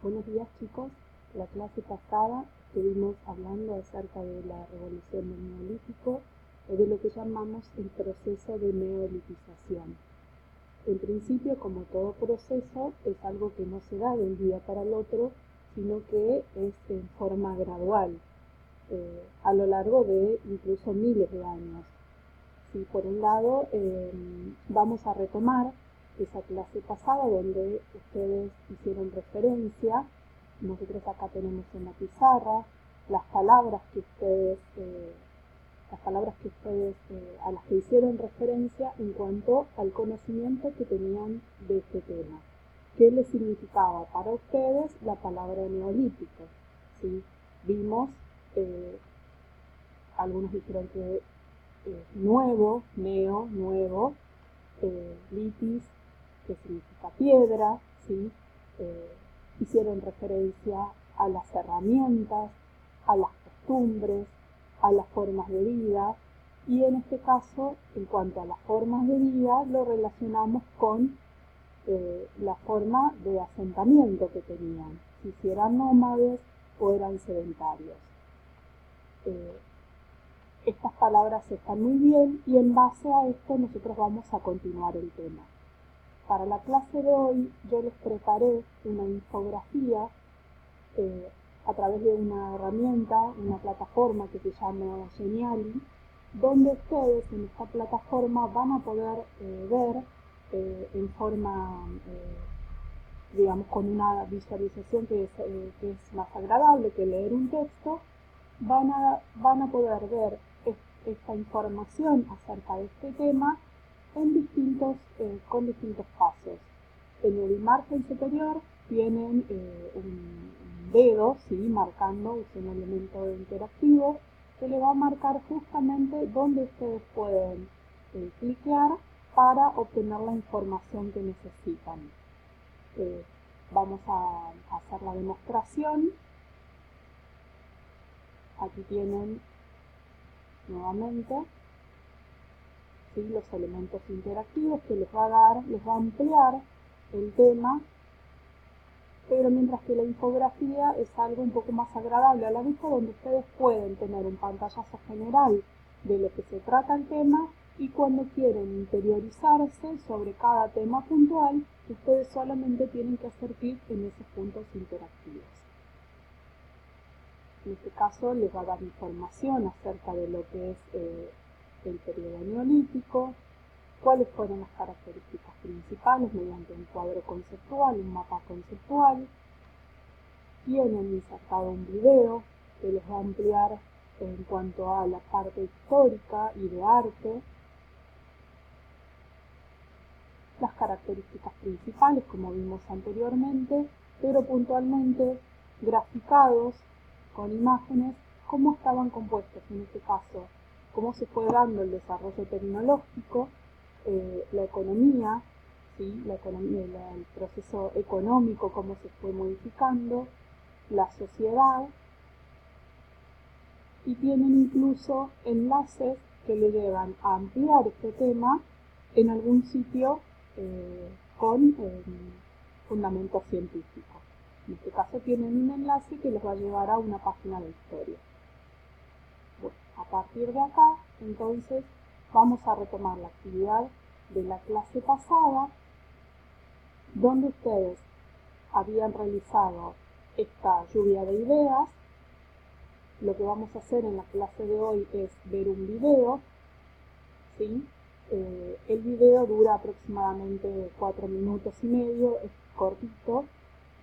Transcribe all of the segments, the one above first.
Buenos días, chicos. La clase pasada estuvimos hablando acerca de la revolución del Neolítico o de lo que llamamos el proceso de neolitización. En principio, como todo proceso, es algo que no se da de un día para el otro, sino que es en forma gradual, a lo largo de incluso miles de años. Sí, por un lado, vamos a retomar esa clase pasada donde ustedes hicieron referencia. Nosotros acá tenemos en la pizarra las palabras que ustedes, a las que hicieron referencia en cuanto al conocimiento que tenían de este tema. ¿Qué les significaba para ustedes la palabra neolítico? ¿Sí? Vimos, algunos dijeron que nuevo, nuevo, litis, que significa piedra, ¿sí? Hicieron referencia a las herramientas, a las costumbres, a las formas de vida, y en este caso, en cuanto a las formas de vida, lo relacionamos con la forma de asentamiento que tenían, si eran nómades o eran sedentarios. Estas palabras están muy bien y en base a esto nosotros vamos a continuar el tema. Para la clase de hoy yo les preparé una infografía a través de una herramienta, una plataforma que se llama Geniali, donde ustedes en esta plataforma van a poder ver en forma, digamos, con una visualización que es más agradable que leer un texto, van a poder ver esta información acerca de este tema con distintos pasos. En el margen superior tienen un dedo, ¿sí? Marcando, es un elemento interactivo que le va a marcar justamente dónde ustedes pueden cliquear para obtener la información que necesitan. Vamos a hacer la demostración. Aquí tienen nuevamente, ¿sí?, los elementos interactivos que les va a ampliar el tema, pero mientras que la infografía es algo un poco más agradable a la vista, donde ustedes pueden tener un pantallazo general de lo que se trata el tema, y cuando quieren interiorizarse sobre cada tema puntual, ustedes solamente tienen que hacer clic en esos puntos interactivos. En este caso les va a dar información acerca de lo que es el periodo neolítico, cuáles fueron las características principales mediante un cuadro conceptual, un mapa conceptual. Tienen insertado un video que les va a ampliar en cuanto a la parte histórica y de arte, las características principales como vimos anteriormente, pero puntualmente graficados con imágenes, cómo estaban compuestos en este caso, cómo se fue dando el desarrollo tecnológico, la economía, ¿sí? El proceso económico, cómo se fue modificando, la sociedad, y tienen incluso enlaces que le llevan a ampliar este tema en algún sitio con fundamento científico. En este caso tienen un enlace que les va a llevar a una página de historia. Bueno, a partir de acá, entonces, vamos a retomar la actividad de la clase pasada, donde ustedes habían realizado esta lluvia de ideas. Lo que vamos a hacer en la clase de hoy es ver un video, ¿sí? El video dura aproximadamente 4 minutos y medio, es cortito.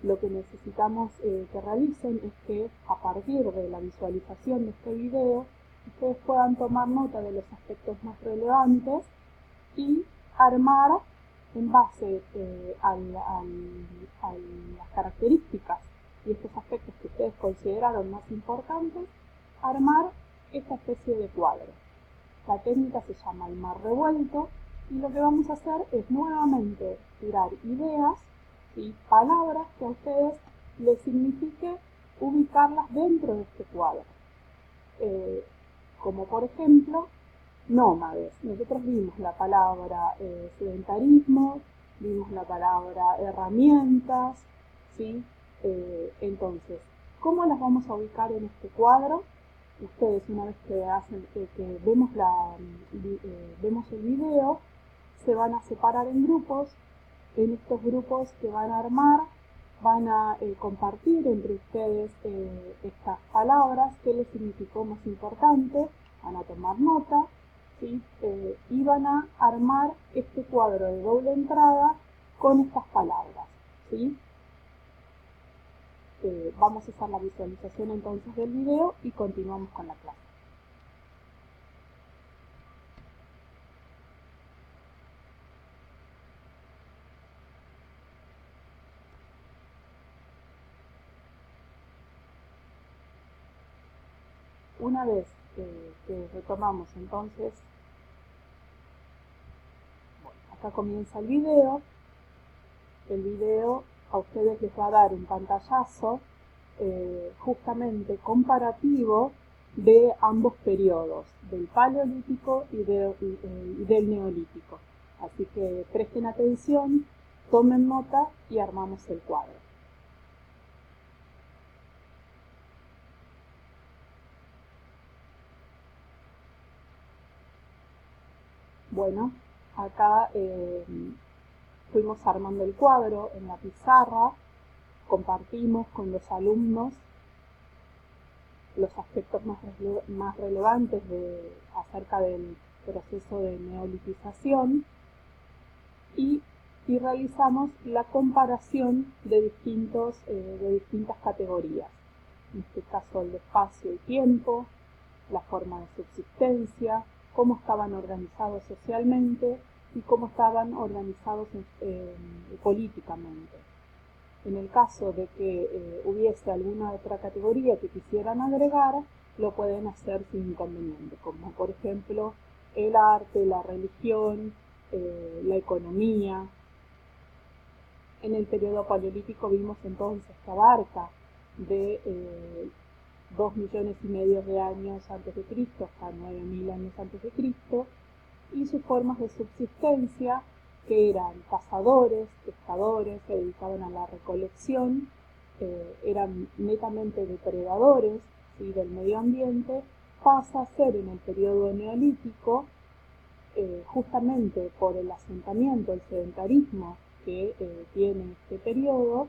Lo que necesitamos que realicen es que a partir de la visualización de este video, ustedes puedan tomar nota de los aspectos más relevantes y armar en base a las características y estos aspectos que ustedes consideraron más importantes, armar esta especie de cuadro. La técnica se llama el mar revuelto, y lo que vamos a hacer es nuevamente tirar ideas, ¿sí?, palabras que a ustedes les signifique ubicarlas dentro de este cuadro. Como por ejemplo, nómades. Nosotros vimos la palabra sedentarismo, vimos la palabra herramientas, ¿sí? Entonces, ¿cómo las vamos a ubicar en este cuadro? Ustedes, una vez que vemos, vemos el video, se van a separar en grupos. En estos grupos que van a armar, van a compartir entre ustedes estas palabras, qué les significó más importante, van a tomar nota, ¿sí? Y van a armar este cuadro de doble entrada con estas palabras, ¿sí? Vamos a hacer la visualización entonces del video y continuamos con la clase. Una vez que retomamos entonces, bueno, acá comienza el video a ustedes les va a dar un pantallazo justamente comparativo de ambos periodos, del Paleolítico y del Neolítico. Así que presten atención, tomen nota y armamos el cuadro. Bueno, acá fuimos armando el cuadro en la pizarra, compartimos con los alumnos los aspectos más relevantes acerca del proceso de neolitización y realizamos la comparación de distintas categorías, en este caso el espacio y tiempo, la forma de subsistencia, cómo estaban organizados socialmente y cómo estaban organizados políticamente. En el caso de que hubiese alguna otra categoría que quisieran agregar, lo pueden hacer sin inconveniente, como por ejemplo el arte, la religión, la economía. En el periodo paleolítico vimos entonces que abarca de 2,5 millones de años antes de Cristo hasta 9.000 años antes de Cristo, y sus formas de subsistencia, que eran cazadores, pescadores, se dedicaban a la recolección, eran netamente depredadores, ¿sí?, del medio ambiente, pasa a ser en el periodo neolítico, justamente por el asentamiento, el sedentarismo que tiene este periodo,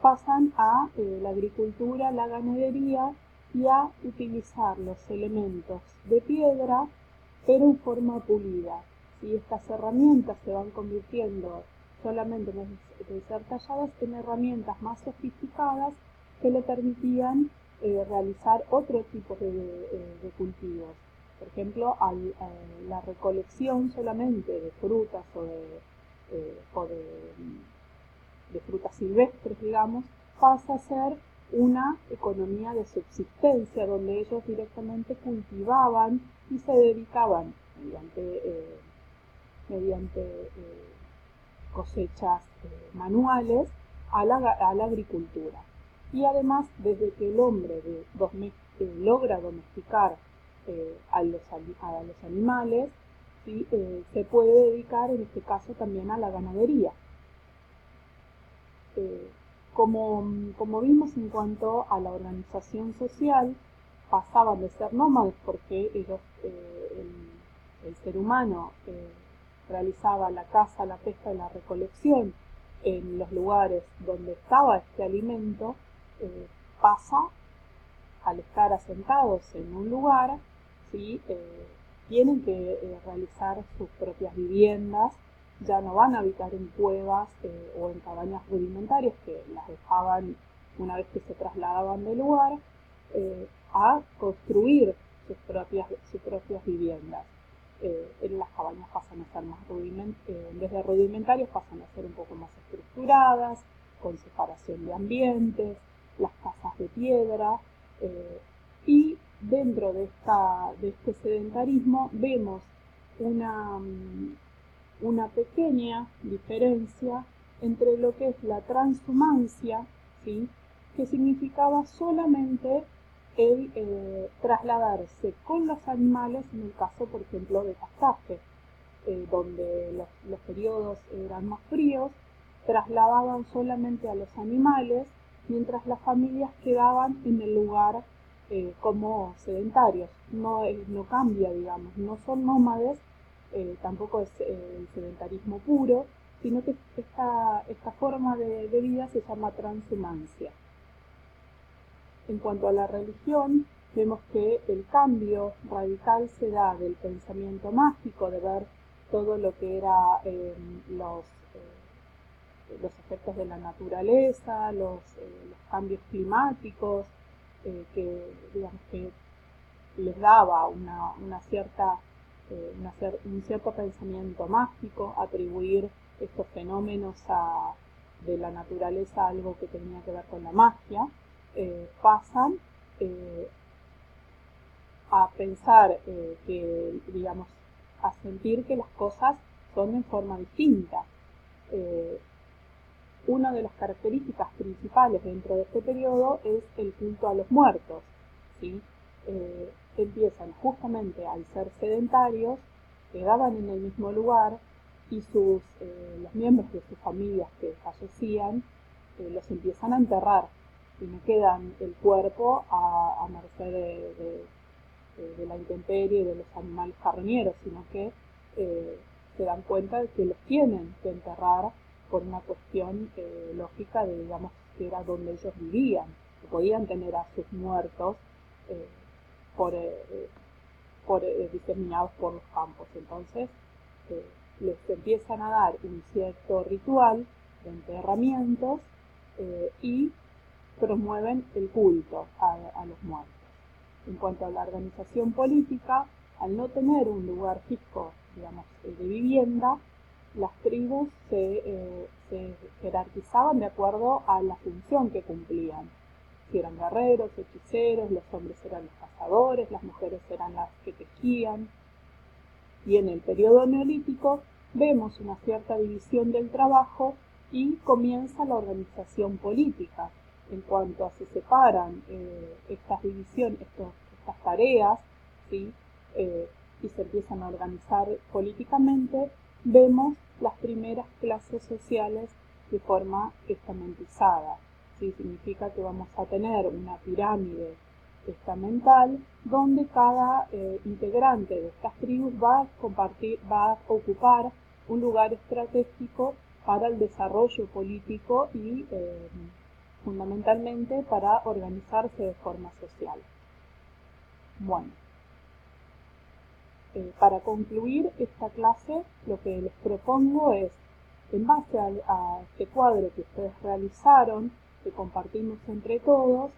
pasan a la agricultura, la ganadería y a utilizar los elementos de piedra pero en forma pulida. Si estas herramientas se van convirtiendo solamente de ser talladas en herramientas más sofisticadas que le permitían realizar otro tipo de cultivos. Por ejemplo, la recolección solamente de frutas o de frutas silvestres, digamos, pasa a ser una economía de subsistencia donde ellos directamente cultivaban y se dedicaban mediante cosechas manuales a la agricultura. Y además, desde que el hombre logra domesticar a los animales, ¿sí?, se puede dedicar en este caso también a la ganadería. Como vimos en cuanto a la organización social, pasaban de ser nómades porque ellos, el ser humano realizaba la caza, la pesca y la recolección en los lugares donde estaba este alimento, pasa al estar asentados en un lugar, ¿sí?, tienen que realizar sus propias viviendas, ya no van a habitar en cuevas o en cabañas rudimentarias que las dejaban una vez que se trasladaban del lugar, a construir sus propias viviendas. Las cabañas pasan a ser más en vez de rudimentarias, pasan a ser un poco más estructuradas, con separación de ambientes, las casas de piedra, y dentro de este sedentarismo vemos una pequeña diferencia entre lo que es la transhumancia, ¿sí?, que significaba solamente el trasladarse con los animales en el caso, por ejemplo, de pastaje, donde los periodos eran más fríos, trasladaban solamente a los animales mientras las familias quedaban en el lugar como sedentarios. No, no cambia, digamos, no son nómades, tampoco es el sedentarismo puro, sino que esta forma de vida se llama transhumancia. En cuanto a la religión, vemos que el cambio radical se da del pensamiento mágico, de ver todo lo que era los efectos de la naturaleza, los cambios climáticos, que digamos que les daba un cierto pensamiento mágico, atribuir estos fenómenos de la naturaleza a algo que tenía que ver con la magia, pasan a pensar digamos, a sentir que las cosas son en forma distinta. Una de las características principales dentro de este periodo es el culto a los muertos, ¿sí? Empiezan justamente al ser sedentarios, quedaban en el mismo lugar y los miembros de sus familias que fallecían los empiezan a enterrar y no quedan el cuerpo a merced de la intemperie y de los animales carroñeros, sino que se dan cuenta de que los tienen que enterrar por una cuestión lógica de, digamos, que era donde ellos vivían, que podían tener a sus muertos diseminados por los campos. Entonces les empiezan a dar un cierto ritual de enterramientos y promueven el culto a los muertos. En cuanto a la organización política, al no tener un lugar fijo, digamos, de vivienda, las tribus se jerarquizaban de acuerdo a la función que cumplían. Si eran guerreros, hechiceros, los hombres eran los cazadores, las mujeres eran las que tejían. Y en el periodo neolítico vemos una cierta división del trabajo y comienza la organización política. En cuanto a se separan estas divisiones, estas tareas, ¿sí? Y se empiezan a organizar políticamente, vemos las primeras clases sociales de forma estamentizada. ¿Sí? Significa que vamos a tener una pirámide estamental donde cada integrante de estas tribus va a ocupar un lugar estratégico para el desarrollo político y fundamentalmente para organizarse de forma social. Bueno, para concluir esta clase, lo que les propongo es, en base a este cuadro que ustedes realizaron, que compartimos entre todos,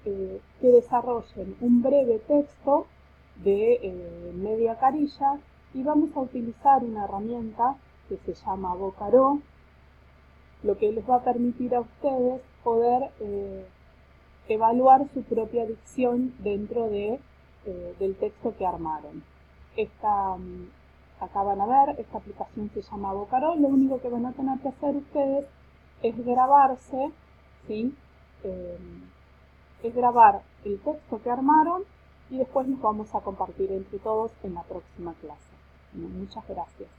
que desarrollen un breve texto de media carilla y vamos a utilizar una herramienta que se llama Vocaró, lo que les va a permitir a ustedes poder evaluar su propia dicción dentro del texto que armaron. Acá van a ver, esta aplicación se llama Vocaró. Lo único que van a tener que hacer ustedes es grabarse, ¿sí? Es grabar el texto que armaron y después nos vamos a compartir entre todos en la próxima clase. Muchas gracias.